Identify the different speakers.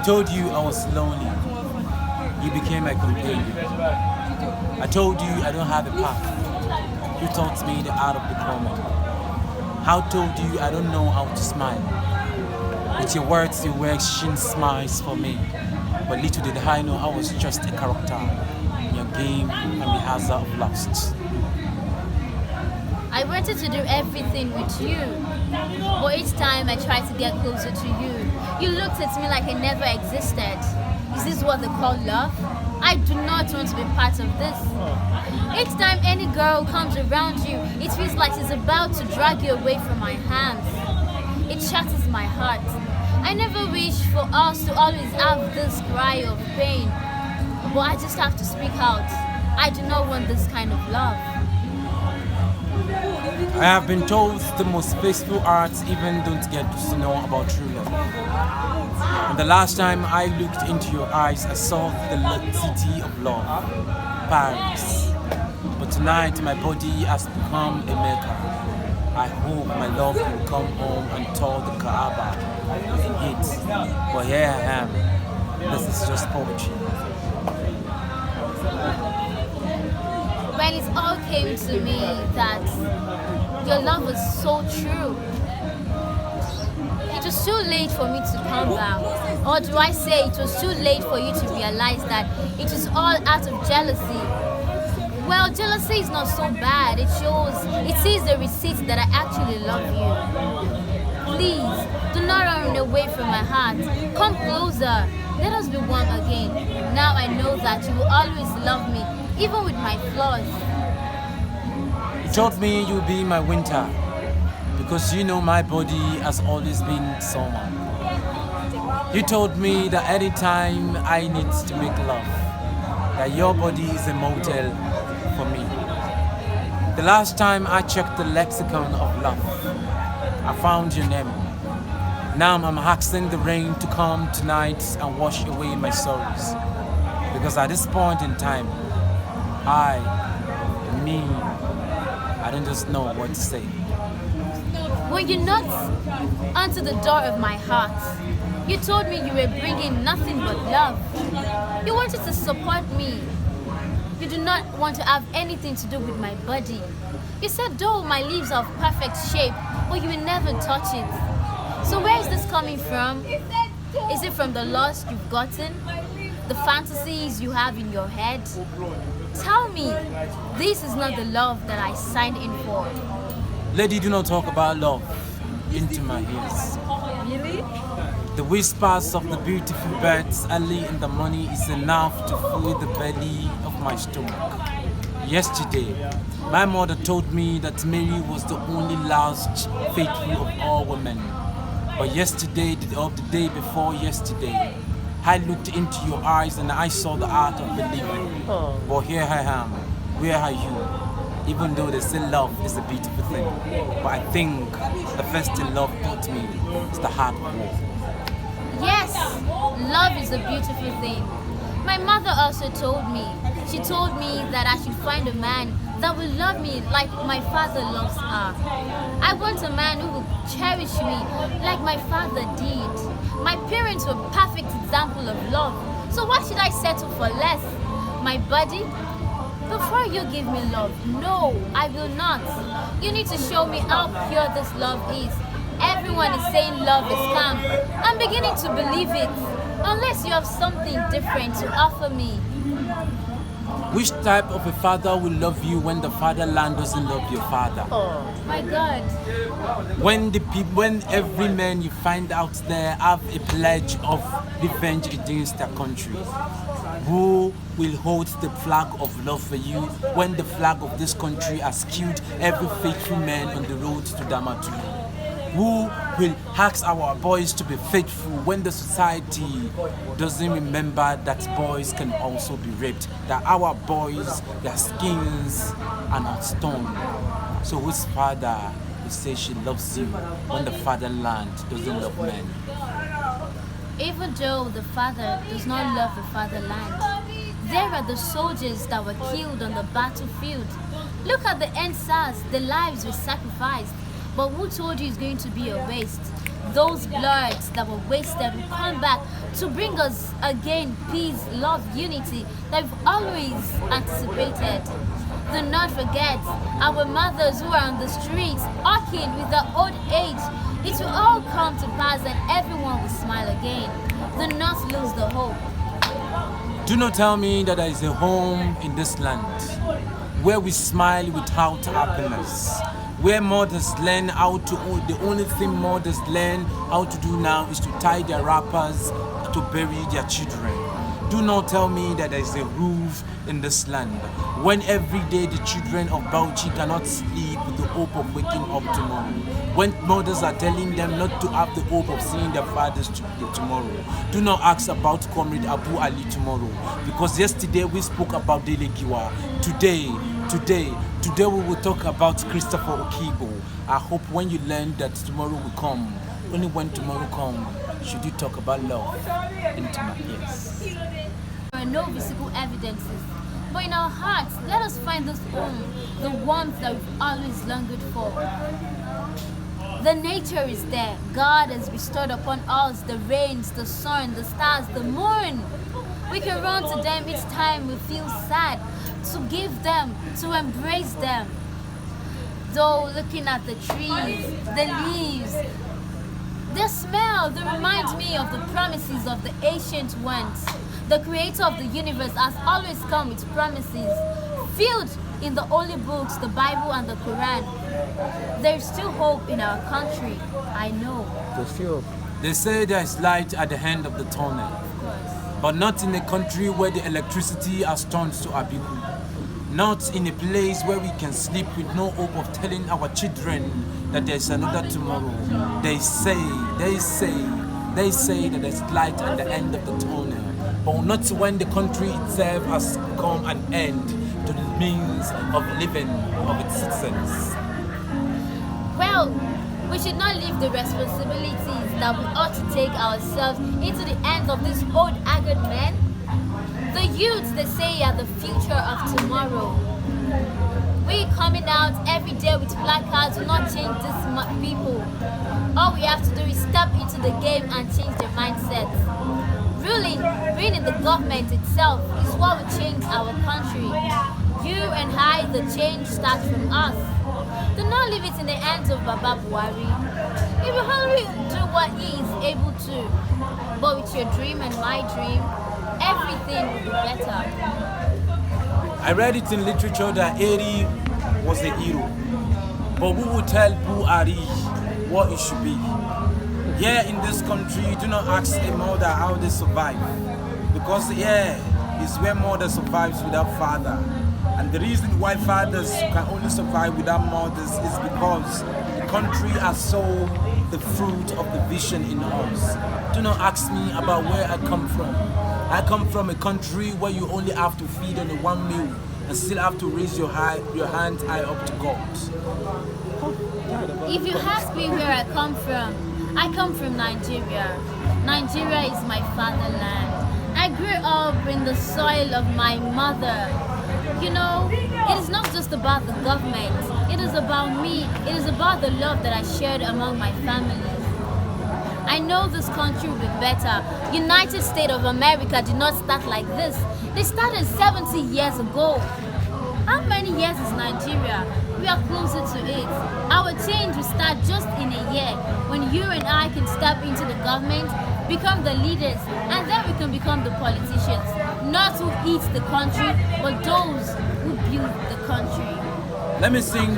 Speaker 1: told you I was lonely. You became my companion. I told you I don't have a path. You taught me the art of becoming. I told you I don't know how to smile. With your words, you were exchanging smiles for me. But little did I know I was just a character in your game and the hazard of lost.
Speaker 2: I wanted to do everything with you, but each time I tried to get closer to you, you looked at me like I never existed. Is this what they call love? I do not want to be part of this. Each time any girl comes around you, it feels like she's about to drag you away from my hands. It shatters my heart. I never wish for us to always have this cry of pain, but I just have to speak out. I do not want this kind of love.
Speaker 1: I have been told the most faithful hearts even don't get to know about true love. And the last time I looked into your eyes, I saw the city of love, Paris. But tonight my body has become a Mecca. I hope my love will come home and tour the Kaaba in it. But here I am. This is just poetry.
Speaker 2: When it all came to me that your love was so true, it was too late for me to come back. Or do I say it was too late for you to realize that it was all out of jealousy? Well, jealousy is not so bad. It sees the receipt that I actually love you. Please, do not run away from my heart. Come closer. Let us be one again. Now I know that you will always love me, even with my flaws.
Speaker 1: You told me you'll be my winter, because you know my body has always been summer. You told me that anytime I need to make love, that your body is a motel for me. The last time I checked the lexicon of love, I found your name. Now I'm asking the rain to come tonight and wash away my sorrows. Because at this point in time, I don't just know what to say.
Speaker 2: When you knocked onto the door of my heart, you told me you were bringing nothing but love. You wanted to support me. You do not want to have anything to do with my body. You said though my leaves are of perfect shape, but you will never touch it. So where is this coming from? Is it from the loss you've gotten? The fantasies you have in your head? Tell me, this is not the love that I signed in for.
Speaker 1: Lady, do not talk about love into my ears.
Speaker 2: Really?
Speaker 1: The whispers of the beautiful birds early in the morning is enough to fill the belly of my stomach. Yesterday, my mother told me that Mary was the only last faithful of all women. But yesterday, of the day before yesterday, I looked into your eyes and I saw the art of believing. But here I am. Where are you? Even though they say love is a beautiful thing. But I think the first thing love taught me is the hard work.
Speaker 2: Yes, love is a beautiful thing. My mother also told me. She told me that I should find a man that will love me like my father loves her. I want a man who will cherish me like my father did. My parents were a perfect example of love. So why should I settle for less? My body? Before you give me love, no, I will not. You need to show me how pure this love is. Everyone is saying love is scam. I'm beginning to believe it. Unless you have something different to offer me.
Speaker 1: Which type of a father will love you when the fatherland doesn't love your father?
Speaker 2: Oh my God.
Speaker 1: When every man you find out there have a pledge of revenge against their country, who will hold the flag of love for you when the flag of this country has killed every faithful man on the road to Damaturu? Who will ask our boys to be faithful when the society doesn't remember that boys can also be raped? That our boys, their skins are not stone. So whose father will say she loves you when the fatherland doesn't love men?
Speaker 2: Even though the father does not love the fatherland, there are the soldiers that were killed on the battlefield. Look at the NSAS, the lives were sacrificed. But who told you it's going to be a waste? Those bloods that were wasted will come back to bring us again peace, love, unity that we've always anticipated. Do not forget our mothers who are on the streets, walking with their old age. It will all come to pass and everyone will smile again. Do not lose the hope.
Speaker 1: Do not tell me that there is a home in this land where we smile without happiness, where mothers learn how to, the only thing mothers learn how to do now is to tie their wrappers to bury their children. Do not tell me that there is a roof in this land when every day the children of Bauchi cannot sleep with the hope of waking up tomorrow. When mothers are telling them not to have the hope of seeing their fathers tomorrow. Do not ask about Comrade Abu Ali tomorrow, because yesterday we spoke about Dele Giwa. Today we will talk about Christopher Okibo. I hope when you learn that tomorrow will come, only when tomorrow comes, should you talk about love. Yes.
Speaker 2: There are no visible evidences, but in our hearts, let us find this home, the warmth that we've always longed for. The nature is there. God has bestowed upon us the rains, the sun, the stars, the moon. We can run to them each time we feel sad, to give them, to embrace them. Though looking at the trees, the leaves, their smell, they remind me of the promises of the ancient ones. The creator of the universe has always come with promises, filled in the holy books, the Bible and the Quran. There is still hope in our country, I know.
Speaker 1: They say there is light at the end of the tunnel, but not in a country where the electricity has turned to Abiku. Not in a place where we can sleep with no hope of telling our children that there is another tomorrow. They say that there's light at the end of the tunnel, but not when the country itself has come an end to the means of living of its citizens.
Speaker 2: Well, we should not leave the responsibilities that we ought to take ourselves into the hands of these old haggard men. The youths, they say, are the future of tomorrow. We coming out every day with placards will not change these people. All we have to do is step into the game and change their mindsets. Being in the government itself is what will change our country. You and I, the change starts from us. Do not leave it in the hands of Baba Buhari. He will only do what he is able to. But with your dream and my dream, everything will be better.
Speaker 1: I read it in literature that Eri was a hero, but who will tell Buhari what it should be? Here in this country, do not ask a mother how they survive, because here is where mother survives without father. And the reason why fathers can only survive without mothers is because the country has sown the fruit of the vision in us. Do not ask me about where I come from. I come from a country where you only have to feed on one meal and still have to raise your hand high up to God.
Speaker 2: If you ask me where I come from Nigeria. Nigeria is my fatherland. I grew up in the soil of my mother. You know, it is not just about the government. It is about me. It is about the love that I shared among my family. I know this country will be better. United States of America did not start like this. They started 70 years ago. How many years is Nigeria? We are closer to it. Our change will start just in a year when you and I can step into the government, become the leaders, and then we can become the politicians. Not who eats the country, but those who build the country.
Speaker 1: Let me sing